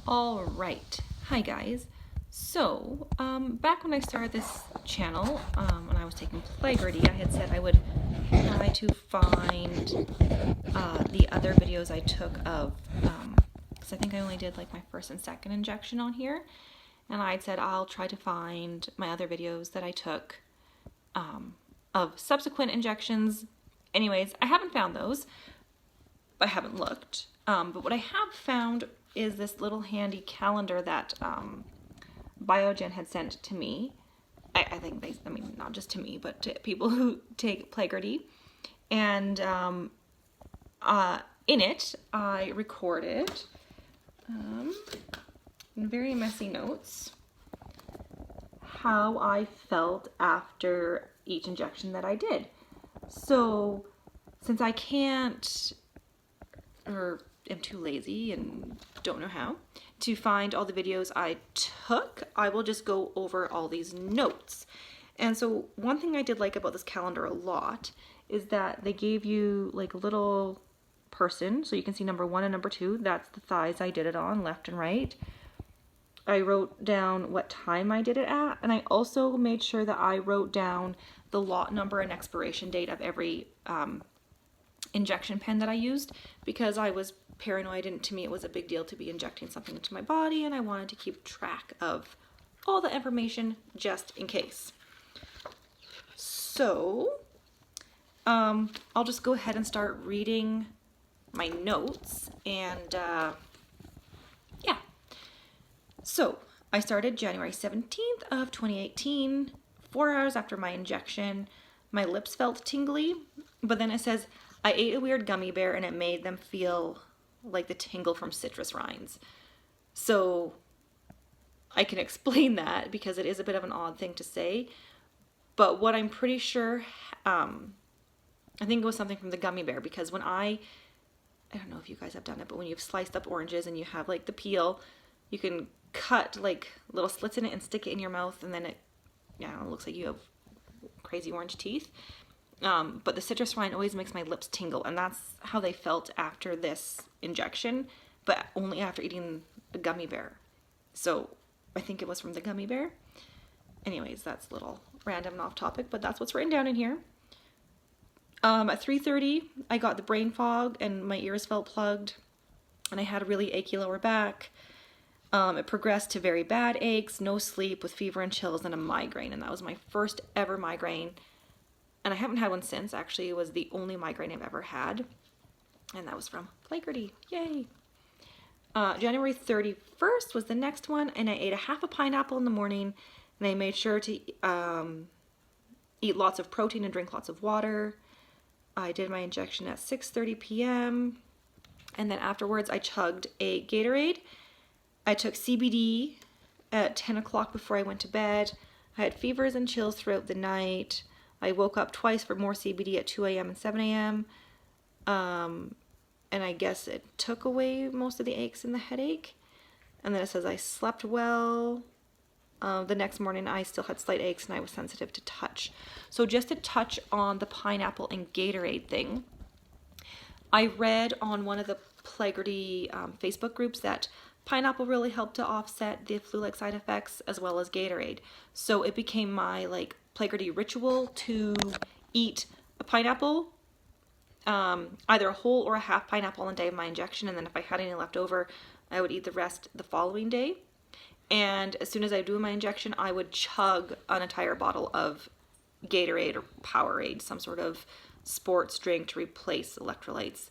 All right, hi guys. So, back when I started this channel, when I was taking Plegridy, I had said I would try to find the other videos I took of, because I think I only did like my first and second injection on here, and I'd said I'll try to find my other videos that I took of subsequent injections. Anyways, I haven't found those. I haven't looked. But what I have found is this little handy calendar that Biogen had sent to me. I think I mean, not just to me, but to people who take Plegridy. And in it, I recorded in very messy notes how I felt after each injection that I did. So, since I can't, or am too lazy and don't know how to find all the videos I took, I will just go over all these notes. And so one thing I did like about this calendar a lot is that they gave you like a little person, so you can see number 1 and number 2. That's the thighs I did it on, left and right. I wrote down what time I did it at, and I also made sure that I wrote down the lot number and expiration date of every injection pen that I used, because I was paranoid, and to me it was a big deal to be injecting something into my body, and I wanted to keep track of all the information just in case. So I'll just go ahead and start reading my notes, and yeah. So I started January 17th of 2018, 4 hours after my injection. My lips felt tingly, but then it says I ate a weird gummy bear and it made them feel like the tingle from citrus rinds. So I can explain that because it is a bit of an odd thing to say. But what I'm pretty sure, I think it was something from the gummy bear, because when I don't know if you guys have done it, but when you've sliced up oranges and you have like the peel, you can cut like little slits in it and stick it in your mouth, and then it looks like you have crazy orange teeth. But the citrus rind always makes my lips tingle, and that's how they felt after this injection, but only after eating a gummy bear. So I think it was from the gummy bear. Anyways, that's a little random and off topic, but that's what's written down in here. At 3:30, I got the brain fog and my ears felt plugged, and I had a really achy lower back. It progressed to very bad aches, no sleep, with fever and chills, and a migraine, and that was my first ever migraine. And I haven't had one since. Actually, it was the only migraine I've ever had, and that was from Plegridy. Yay! January 31st was the next one, and I ate a half a pineapple in the morning, and I made sure to eat lots of protein and drink lots of water. I did my injection at 6:30 p.m., and then afterwards I chugged a Gatorade. I took CBD at 10 o'clock before I went to bed. I had fevers and chills throughout the night. I woke up twice for more CBD at 2 a.m. and 7 a.m. And I guess it took away most of the aches and the headache. And then it says I slept well. The next morning I still had slight aches and I was sensitive to touch. So just to touch on the pineapple and Gatorade thing, I read on one of the Plegridy Facebook groups that pineapple really helped to offset the flu-like side effects, as well as Gatorade. So it became my like Plegridy ritual to eat a pineapple, either a whole or a half pineapple on the day of my injection, and then if I had any left over, I would eat the rest the following day. And as soon as I do my injection, I would chug an entire bottle of Gatorade or Powerade, some sort of sports drink to replace electrolytes.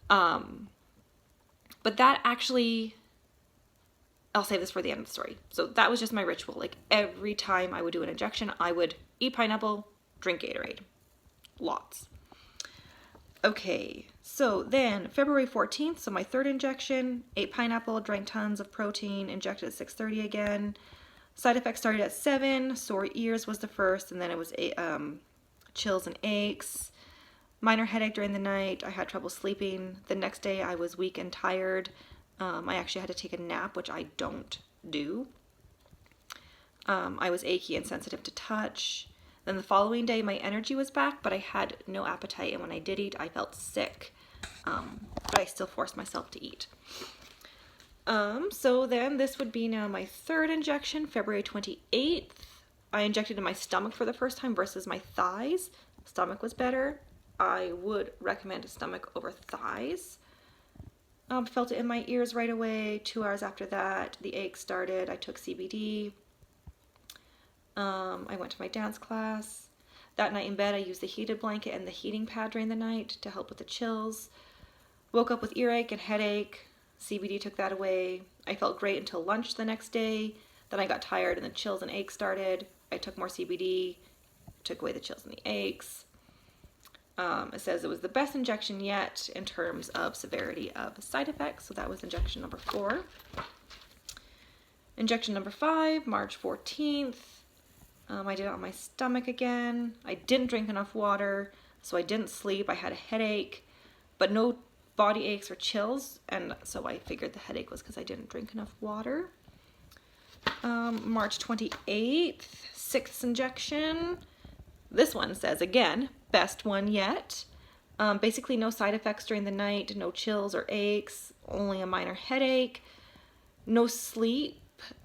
But that actually, I'll save this for the end of the story. So that was just my ritual. Like every time I would do an injection, I would eat pineapple, drink Gatorade. Lots. Okay, so then February 14th, so my third injection, ate pineapple, drank tons of protein, injected at 6:30 again. Side effects started at 7, sore ears was the first, and then it was chills and aches. Minor headache during the night. I had trouble sleeping. The next day I was weak and tired. I actually had to take a nap, which I don't do. I was achy and sensitive to touch. Then the following day my energy was back, but I had no appetite, and when I did eat I felt sick. But I still forced myself to eat. So then this would be now my third injection, February 28th. I injected in my stomach for the first time versus my thighs. Stomach was better. I would recommend stomach over thighs. Felt it in my ears right away. 2 hours after that, the ache started. I took CBD. I went to my dance class. That night in bed, I used the heated blanket and the heating pad during the night to help with the chills. Woke up with earache and headache. CBD took that away. I felt great until lunch the next day. Then I got tired and the chills and aches started. I took more CBD, took away the chills and the aches. It says it was the best injection yet in terms of severity of side effects. So that was injection number 4. Injection number 5, March 14th. I did it on my stomach again. I didn't drink enough water, so I didn't sleep. I had a headache, but no body aches or chills, and so I figured the headache was because I didn't drink enough water. March 28th, 6th injection. This one says, again, best one yet. Basically no side effects during the night, no chills or aches, only a minor headache, no sleep.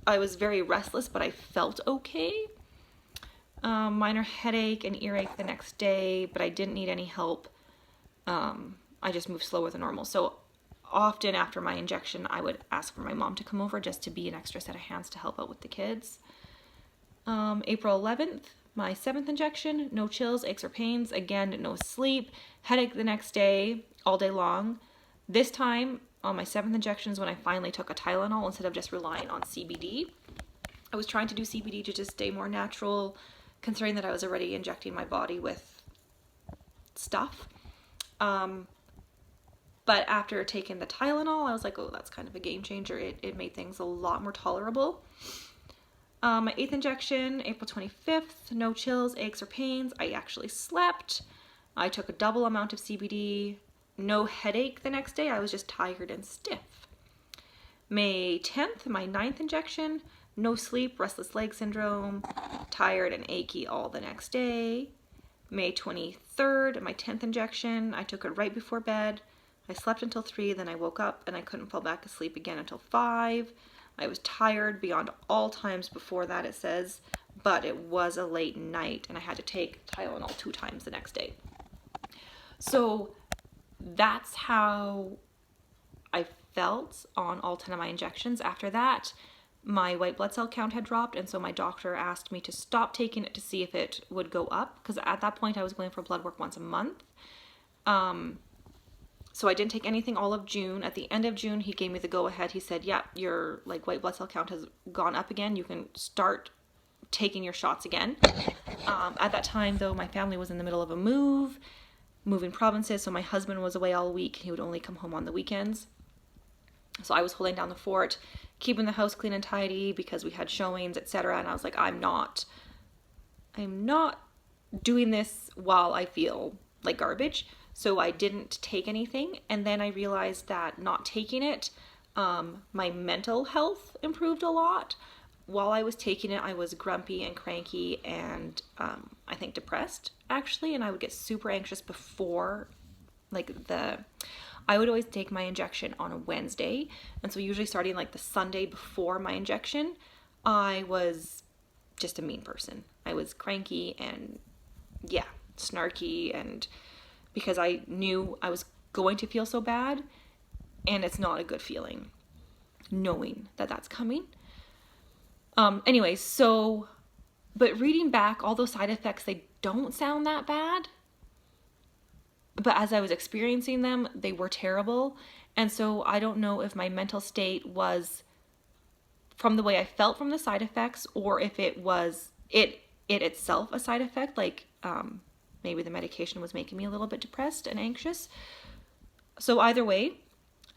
I was very restless, but I felt okay. Minor headache and earache the next day, but I didn't need any help. I just moved slower than normal. So often after my injection, I would ask for my mom to come over just to be an extra set of hands to help out with the kids. April 11th, my 7th injection, no chills, aches or pains. Again, no sleep, headache the next day, all day long. This time on my 7th injection is when I finally took a Tylenol instead of just relying on CBD. I was trying to do CBD to just stay more natural, considering that I was already injecting my body with stuff. But after taking the Tylenol, I was like, oh, that's kind of a game changer. It made things a lot more tolerable. My 8th injection, April 25th, no chills, aches, or pains. I actually slept. I took a double amount of CBD. No headache the next day. I was just tired and stiff. May 10th, my 9th injection, no sleep, restless leg syndrome, tired and achy all the next day. May 23rd, my 10th injection. I took it right before bed. I slept until 3, then I woke up and I couldn't fall back asleep again until 5. I was tired beyond all times before that, it says, but it was a late night and I had to take Tylenol 2 times the next day. So that's how I felt on all 10 of my injections. After that, my white blood cell count had dropped, and so my doctor asked me to stop taking it to see if it would go up, because at that point I was going for blood work once a month. So I didn't take anything all of June. At the end of June, he gave me the go-ahead. He said, yeah, your white blood cell count has gone up again. You can start taking your shots again. At that time, though, my family was in the middle of a moving provinces, so my husband was away all week. He would only come home on the weekends. So I was holding down the fort, keeping the house clean and tidy because we had showings, etc. And I was like, I'm not doing this while I feel like garbage. So I didn't take anything, and then I realized that not taking it, my mental health improved a lot. While I was taking it, I was grumpy and cranky and I think depressed, actually, and I would get super anxious before, I would always take my injection on a Wednesday, and so usually starting the Sunday before my injection, I was just a mean person. I was cranky and, snarky, and because I knew I was going to feel so bad, and it's not a good feeling, knowing that that's coming. But reading back, all those side effects, they don't sound that bad. But as I was experiencing them, they were terrible. And so I don't know if my mental state was from the way I felt from the side effects, or if it was it itself a side effect, maybe the medication was making me a little bit depressed and anxious. So either way,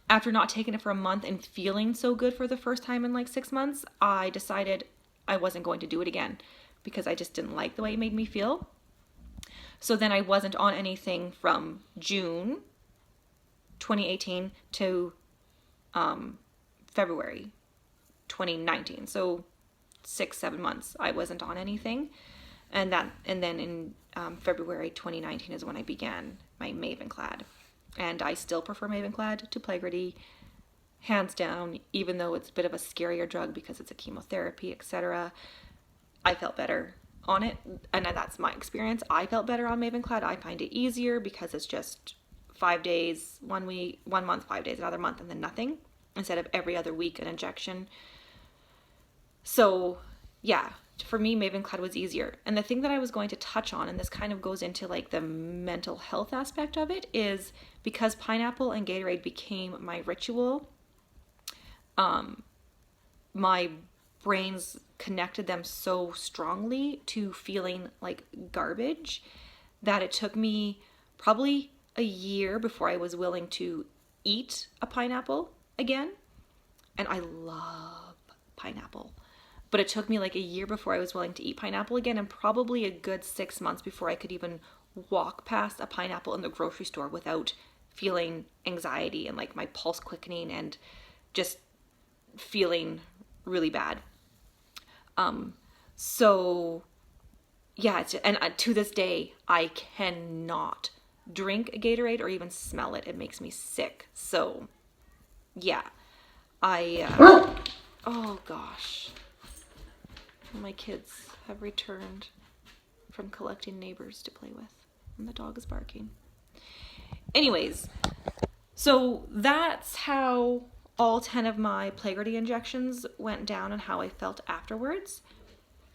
after not taking it for a month and feeling so good for the first time in 6 months, I decided I wasn't going to do it again because I just didn't like the way it made me feel. So then I wasn't on anything from June 2018 to February 2019. So 6-7 months I wasn't on anything. And then in February 2019 is when I began my Mavenclad. And I still prefer Mavenclad to Plegridy. hands down, even though it's a bit of a scarier drug because it's a chemotherapy, etc., I felt better on it. And that's my experience. I felt better on Mavenclad. I find it easier because it's just 5 days, 1 week, 1 month, 5 days, another month, and then nothing, instead of every other week an injection. So yeah, for me, Mavenclad was easier. And the thing that I was going to touch on, and this kind of goes into like the mental health aspect of it, is because pineapple and Gatorade became my ritual, my brains connected them so strongly to feeling like garbage that it took me probably a year before I was willing to eat a pineapple again. And I love pineapple. But it took me like a year before I was willing to eat pineapple again, and probably a good 6 months before I could even walk past a pineapple in the grocery store without feeling anxiety and like my pulse quickening and just feeling really bad. So yeah, and to this day, I cannot drink a Gatorade or even smell it. It makes me sick. So yeah, oh gosh. My kids have returned from collecting neighbors to play with, and the dog is barking. Anyways, so that's how all 10 of my Plegridy injections went down and how I felt afterwards.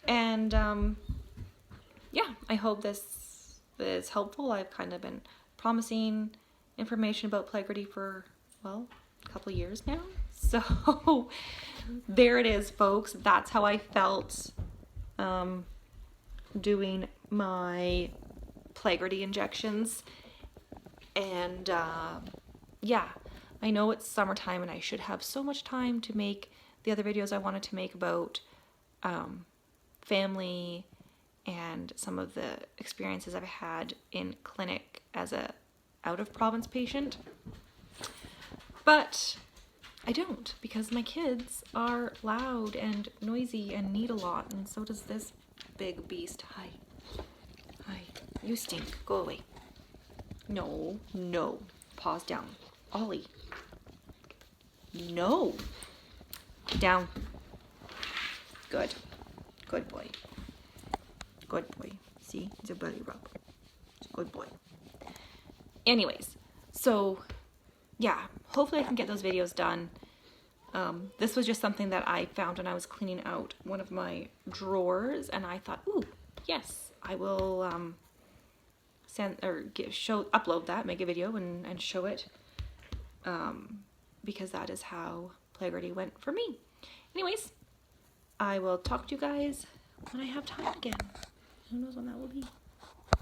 And yeah, I hope this is helpful. I've kind of been promising information about Plegridy for, well, a couple of years now. So there it is, folks. That's how I felt doing my Plegridy injections. And yeah, I know it's summertime and I should have so much time to make the other videos I wanted to make about family and some of the experiences I've had in clinic as a out-of-province patient. But I don't, because my kids are loud and noisy and need a lot, and so does this big beast. Hi. Hi. You stink. Go away. No. No. Paws down. Ollie. No. Down. Good. Good boy. Good boy. See? It's a belly rub. Good boy. Anyways, so yeah, hopefully I can get those videos done. This was just something that I found when I was cleaning out one of my drawers, and I thought, ooh, yes, I will upload that, make a video and show it, because that is how Plegridy went for me. Anyways, I will talk to you guys when I have time again. Who knows when that will be.